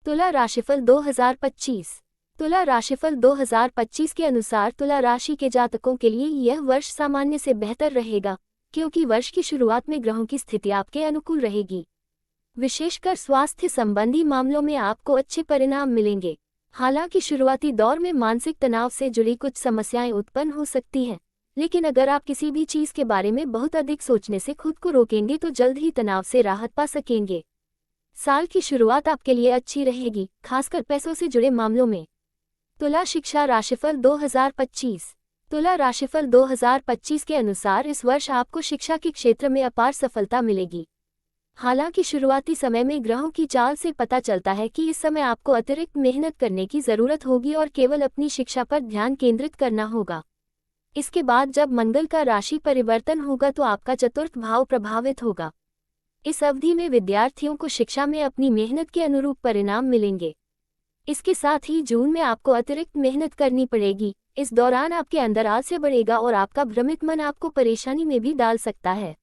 तुला राशिफल 2025। तुला राशिफल 2025 के अनुसार तुला राशि के जातकों के लिए यह वर्ष सामान्य से बेहतर रहेगा, क्योंकि वर्ष की शुरुआत में ग्रहों की स्थिति आपके अनुकूल रहेगी। विशेषकर स्वास्थ्य संबंधी मामलों में आपको अच्छे परिणाम मिलेंगे। हालांकि शुरुआती दौर में मानसिक तनाव से जुड़ी कुछ समस्याएं उत्पन्न हो सकती हैं, लेकिन अगर आप किसी भी चीज के बारे में बहुत अधिक सोचने से खुद को रोकेंगे तो जल्द ही तनाव से राहत पा सकेंगे। साल की शुरुआत आपके लिए अच्छी रहेगी, खासकर पैसों से जुड़े मामलों में। तुला शिक्षा राशिफल 2025। तुला राशिफल 2025 के अनुसार इस वर्ष आपको शिक्षा के क्षेत्र में अपार सफलता मिलेगी। हालांकि शुरुआती समय में ग्रहों की चाल से पता चलता है कि इस समय आपको अतिरिक्त मेहनत करने की जरूरत होगी और केवल अपनी शिक्षा पर ध्यान केंद्रित करना होगा। इसके बाद जब मंगल का राशि परिवर्तन होगा तो आपका चतुर्थ भाव प्रभावित होगा। इस अवधि में विद्यार्थियों को शिक्षा में अपनी मेहनत के अनुरूप परिणाम मिलेंगे। इसके साथ ही जून में आपको अतिरिक्त मेहनत करनी पड़ेगी। इस दौरान आपके अंदर आलस्य बढ़ेगा और आपका भ्रमित मन आपको परेशानी में भी डाल सकता है।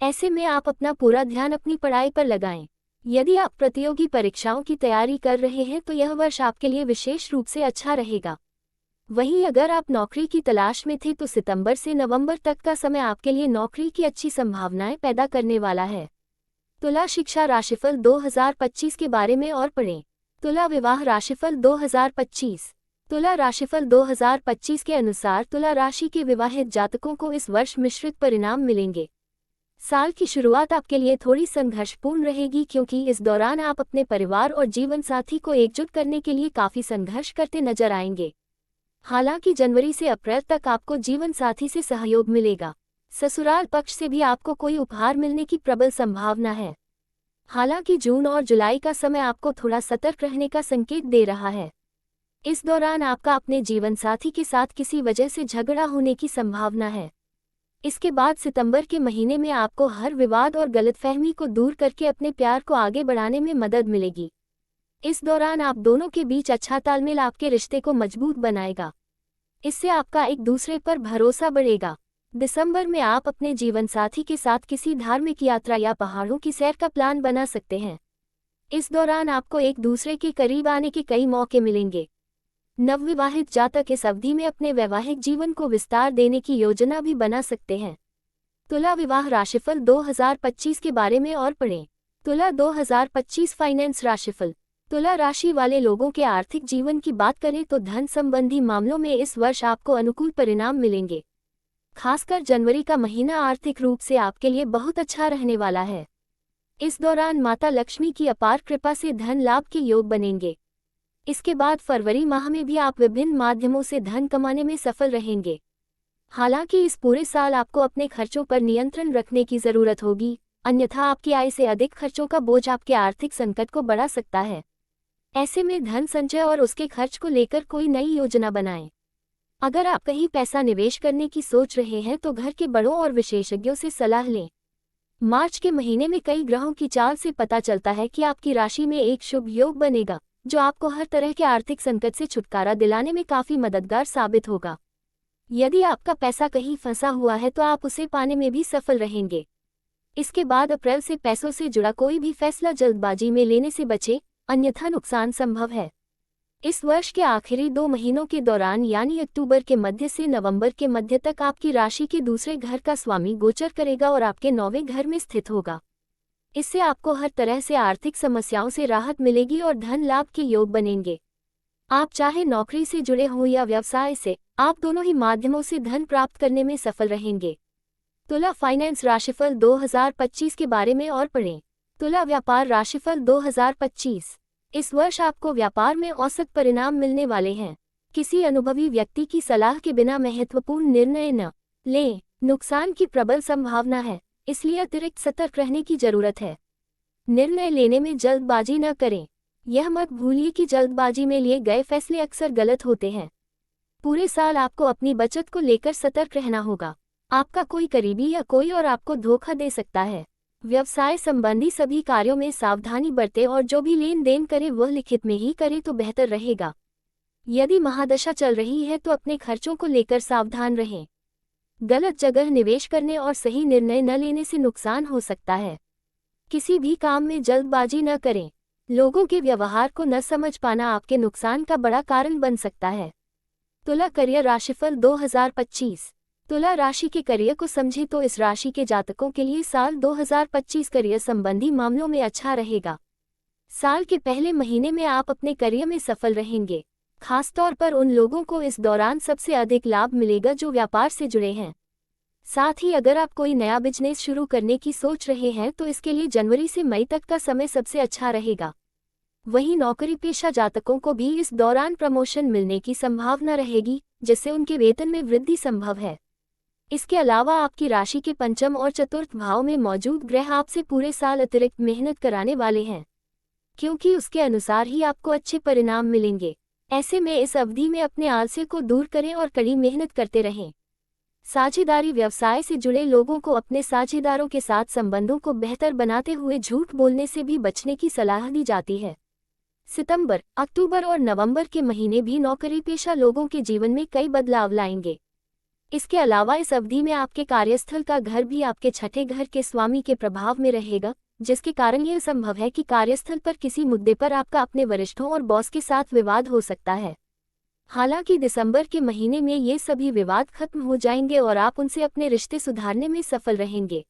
ऐसे में आप अपना पूरा ध्यान अपनी पढ़ाई पर लगाएं। यदि आप प्रतियोगी परीक्षाओं की तैयारी कर रहे हैं तो यह वर्ष आपके लिए विशेष रूप से अच्छा रहेगा। वहीं अगर आप नौकरी की तलाश में थे तो सितंबर से नवंबर तक का समय आपके लिए नौकरी की अच्छी संभावनाएं पैदा करने वाला है। तुला शिक्षा राशिफल 2025 के बारे में और पढ़ें। तुला विवाह राशिफल 2025। तुला राशिफल 2025 के अनुसार तुला राशि के विवाहित जातकों को इस वर्ष मिश्रित परिणाम मिलेंगे। साल की शुरुआत आपके लिए थोड़ी संघर्षपूर्ण रहेगी, क्योंकि इस दौरान आप अपने परिवार और जीवन साथी को एकजुट करने के लिए काफी संघर्ष करते नजर आएंगे। हालांकि जनवरी से अप्रैल तक आपको जीवन साथी से सहयोग मिलेगा। ससुराल पक्ष से भी आपको कोई उपहार मिलने की प्रबल संभावना है। हालांकि जून और जुलाई का समय आपको थोड़ा सतर्क रहने का संकेत दे रहा है। इस दौरान आपका अपने जीवन साथी के साथ किसी वजह से झगड़ा होने की संभावना है। इसके बाद सितंबर के महीने में आपको हर विवाद और गलतफहमी को दूर करके अपने प्यार को आगे बढ़ाने में मदद मिलेगी। इस दौरान आप दोनों के बीच अच्छा तालमेल आपके रिश्ते को मजबूत बनाएगा। इससे आपका एक दूसरे पर भरोसा बढ़ेगा। दिसंबर में आप अपने जीवन साथी के साथ किसी धार्मिक यात्रा या पहाड़ों की सैर का प्लान बना सकते हैं। इस दौरान आपको एक दूसरे के करीब आने के कई मौके मिलेंगे। नवविवाहित जातक इस अवधि में अपने वैवाहिक जीवन को विस्तार देने की योजना भी बना सकते हैं। तुला विवाह राशिफल 2025 के बारे में और पढ़ें। तुला 2025 फाइनेंस राशिफल। तुला राशि वाले लोगों के आर्थिक जीवन की बात करें तो धन संबंधी मामलों में इस वर्ष आपको अनुकूल परिणाम मिलेंगे। खासकर जनवरी का महीना आर्थिक रूप से आपके लिए बहुत अच्छा रहने वाला है। इस दौरान माता लक्ष्मी की अपार कृपा से धन लाभ के योग बनेंगे। इसके बाद फरवरी माह में भी आप विभिन्न माध्यमों से धन कमाने में सफल रहेंगे। हालांकि इस पूरे साल आपको अपने खर्चों पर नियंत्रण रखने की जरूरत होगी, अन्यथा आपकी आय से अधिक खर्चों का बोझ आपके आर्थिक संकट को बढ़ा सकता है। ऐसे में धन संचय और उसके खर्च को लेकर कोई नई योजना बनाएं। अगर आप कहीं पैसा निवेश करने की सोच रहे हैं तो घर के बड़ों और विशेषज्ञों से सलाह लें। मार्च के महीने में कई ग्रहों की चाल से पता चलता है कि आपकी राशि में एक शुभ योग बनेगा, जो आपको हर तरह के आर्थिक संकट से छुटकारा दिलाने में काफी मददगार साबित होगा। यदि आपका पैसा कहीं फंसा हुआ है तो आप उसे पाने में भी सफल रहेंगे। इसके बाद अप्रैल से पैसों से जुड़ा कोई भी फैसला जल्दबाजी में लेने से बचें, अन्यथा नुकसान संभव है। इस वर्ष के आखिरी 2 महीनों के दौरान यानी अक्टूबर के मध्य से नवंबर के मध्य तक आपकी राशि के दूसरे घर का स्वामी गोचर करेगा और आपके 9वें घर में स्थित होगा। इससे आपको हर तरह से आर्थिक समस्याओं से राहत मिलेगी और धन लाभ के योग बनेंगे। आप चाहे नौकरी से जुड़े हों या व्यवसाय से, आप दोनों ही माध्यमों से धन प्राप्त करने में सफल रहेंगे। तुला फाइनेंस राशिफल 2025 के बारे में और पढ़ें। तुला व्यापार राशिफल 2025। इस वर्ष आपको व्यापार में औसत परिणाम मिलने वाले हैं। किसी अनुभवी व्यक्ति की सलाह के बिना महत्वपूर्ण निर्णय न लें, नुकसान की प्रबल संभावना है, इसलिए अतिरिक्त सतर्क रहने की जरूरत है। निर्णय लेने में जल्दबाजी न करें। यह मत भूलिए कि जल्दबाजी में लिए गए फैसले अक्सर गलत होते हैं। पूरे साल आपको अपनी बचत को लेकर सतर्क रहना होगा। आपका कोई करीबी या कोई और आपको धोखा दे सकता है। व्यवसाय संबंधी सभी कार्यों में सावधानी बरतें और जो भी लेन देन करें वह लिखित में ही करें तो बेहतर रहेगा। यदि महादशा चल रही है तो अपने खर्चों को लेकर सावधान रहें। गलत जगह निवेश करने और सही निर्णय न लेने से नुकसान हो सकता है। किसी भी काम में जल्दबाजी न करें। लोगों के व्यवहार को न समझ पाना आपके नुकसान का बड़ा कारण बन सकता है। तुला करियर राशिफल 2025। तुला राशि के करियर को समझे तो इस राशि के जातकों के लिए साल 2025 करियर संबंधी मामलों में अच्छा रहेगा। साल के पहले महीने में आप अपने करियर में सफल रहेंगे। खासतौर पर उन लोगों को इस दौरान सबसे अधिक लाभ मिलेगा जो व्यापार से जुड़े हैं। साथ ही अगर आप कोई नया बिजनेस शुरू करने की सोच रहे हैं तो इसके लिए जनवरी से मई तक का समय सबसे अच्छा रहेगा। वहीं नौकरी पेशा जातकों को भी इस दौरान प्रमोशन मिलने की संभावना रहेगी, जिससे उनके वेतन में वृद्धि संभव है। इसके अलावा आपकी राशि के पंचम और चतुर्थ भाव में मौजूद ग्रह आपसे पूरे साल अतिरिक्त मेहनत कराने वाले हैं, क्योंकि उसके अनुसार ही आपको अच्छे परिणाम मिलेंगे। ऐसे में इस अवधि में अपने आलस्य को दूर करें और कड़ी मेहनत करते रहें। साझेदारी व्यवसाय से जुड़े लोगों को अपने साझेदारों के साथ संबंधों को बेहतर बनाते हुए झूठ बोलने से भी बचने की सलाह दी जाती है। सितंबर, अक्टूबर और नवंबर के महीने भी नौकरी पेशा लोगों के जीवन में कई बदलाव लाएंगे। इसके अलावा इस अवधि में आपके कार्यस्थल का घर भी आपके छठे घर के स्वामी के प्रभाव में रहेगा, जिसके कारण यह संभव है कि कार्यस्थल पर किसी मुद्दे पर आपका अपने वरिष्ठों और बॉस के साथ विवाद हो सकता है। हालांकि दिसंबर के महीने में ये सभी विवाद खत्म हो जाएंगे और आप उनसे अपने रिश्ते सुधारने में सफल रहेंगे।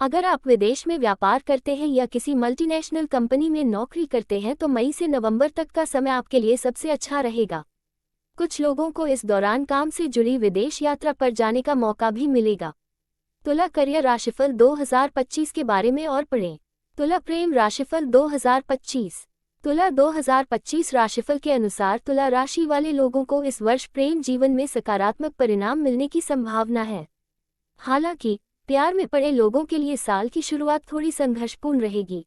अगर आप विदेश में व्यापार करते हैं या किसी मल्टीनेशनल कंपनी में नौकरी करते हैं तो मई से नवंबर तक का समय आपके लिए सबसे अच्छा रहेगा। कुछ लोगों को इस दौरान काम से जुड़ी विदेश यात्रा पर जाने का मौका भी मिलेगा। तुला करियर राशिफल 2025 के बारे में और पढ़ें। तुला प्रेम राशिफल 2025। तुला 2025 राशिफल के अनुसार तुला राशि वाले लोगों को इस वर्ष प्रेम जीवन में सकारात्मक परिणाम मिलने की संभावना है। हालांकि प्यार में पड़े लोगों के लिए साल की शुरुआत थोड़ी संघर्षपूर्ण रहेगी,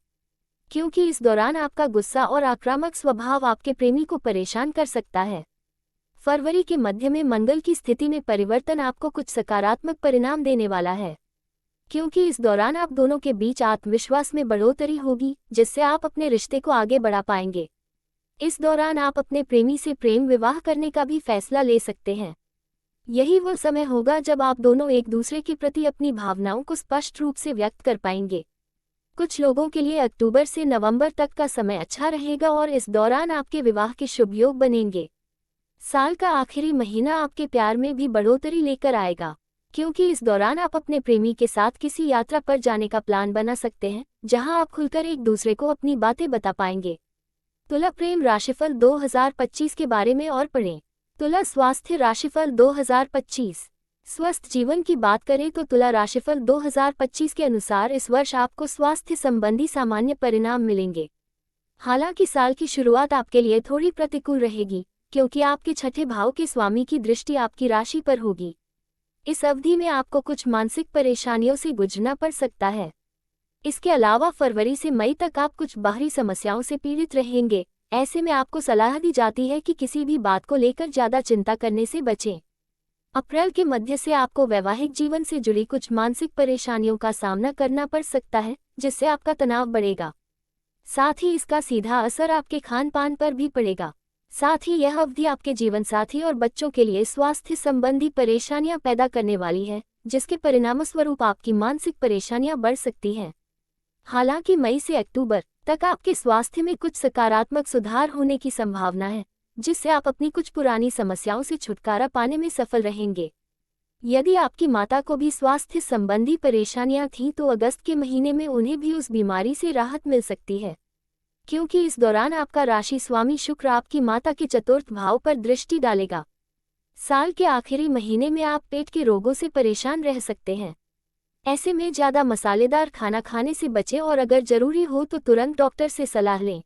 क्योंकि इस दौरान आपका गुस्सा और आक्रामक स्वभाव आपके प्रेमी को परेशान कर सकता है। फरवरी के मध्य में मंगल की स्थिति में परिवर्तन आपको कुछ सकारात्मक परिणाम देने वाला है, क्योंकि इस दौरान आप दोनों के बीच आत्मविश्वास में बढ़ोतरी होगी, जिससे आप अपने रिश्ते को आगे बढ़ा पाएंगे। इस दौरान आप अपने प्रेमी से प्रेम विवाह करने का भी फैसला ले सकते हैं। यही वो समय होगा जब आप दोनों एक दूसरे के प्रति अपनी भावनाओं को स्पष्ट रूप से व्यक्त कर पाएंगे। कुछ लोगों के लिए अक्टूबर से नवंबर तक का समय अच्छा रहेगा और इस दौरान आपके विवाह के शुभ योग बनेंगे। साल का आखिरी महीना आपके प्यार में भी बढ़ोतरी लेकर आएगा, क्योंकि इस दौरान आप अपने प्रेमी के साथ किसी यात्रा पर जाने का प्लान बना सकते हैं, जहां आप खुलकर एक दूसरे को अपनी बातें बता पाएंगे। तुला प्रेम राशिफल 2025 के बारे में और पढ़ें। तुला स्वास्थ्य राशिफल 2025। स्वस्थ जीवन की बात करें तो तुला राशिफल 2025 के अनुसार इस वर्ष आपको स्वास्थ्य संबंधी सामान्य परिणाम मिलेंगे। हालांकि साल की शुरुआत आपके लिए थोड़ी प्रतिकूल रहेगी, क्योंकि आपके छठे भाव के स्वामी की दृष्टि आपकी राशि पर होगी। इस अवधि में आपको कुछ मानसिक परेशानियों से गुजरना पड़ सकता है। इसके अलावा फरवरी से मई तक आप कुछ बाहरी समस्याओं से पीड़ित रहेंगे। ऐसे में आपको सलाह दी जाती है कि किसी भी बात को लेकर ज़्यादा चिंता करने से बचें। अप्रैल के मध्य से आपको वैवाहिक जीवन से जुड़ी कुछ मानसिक परेशानियों का सामना करना पड़ सकता है, जिससे आपका तनाव बढ़ेगा। साथ ही इसका सीधा असर आपके खान पान पर भी पड़ेगा। साथ ही यह अवधि आपके जीवन साथी और बच्चों के लिए स्वास्थ्य संबंधी परेशानियां पैदा करने वाली है, जिसके परिणामस्वरूप आपकी मानसिक परेशानियां बढ़ सकती हैं। हालांकि मई से अक्टूबर तक आपके स्वास्थ्य में कुछ सकारात्मक सुधार होने की संभावना है, जिससे आप अपनी कुछ पुरानी समस्याओं से छुटकारा पाने में सफल रहेंगे। यदि आपकी माता को भी स्वास्थ्य संबंधी परेशानियां थीं तो अगस्त के महीने में उन्हें भी उस बीमारी से राहत मिल सकती है, क्योंकि इस दौरान आपका राशि स्वामी शुक्र आपकी माता के चतुर्थ भाव पर दृष्टि डालेगा। साल के आखिरी महीने में आप पेट के रोगों से परेशान रह सकते हैं। ऐसे में ज़्यादा मसालेदार खाना खाने से बचें और अगर जरूरी हो तो तुरंत डॉक्टर से सलाह लें।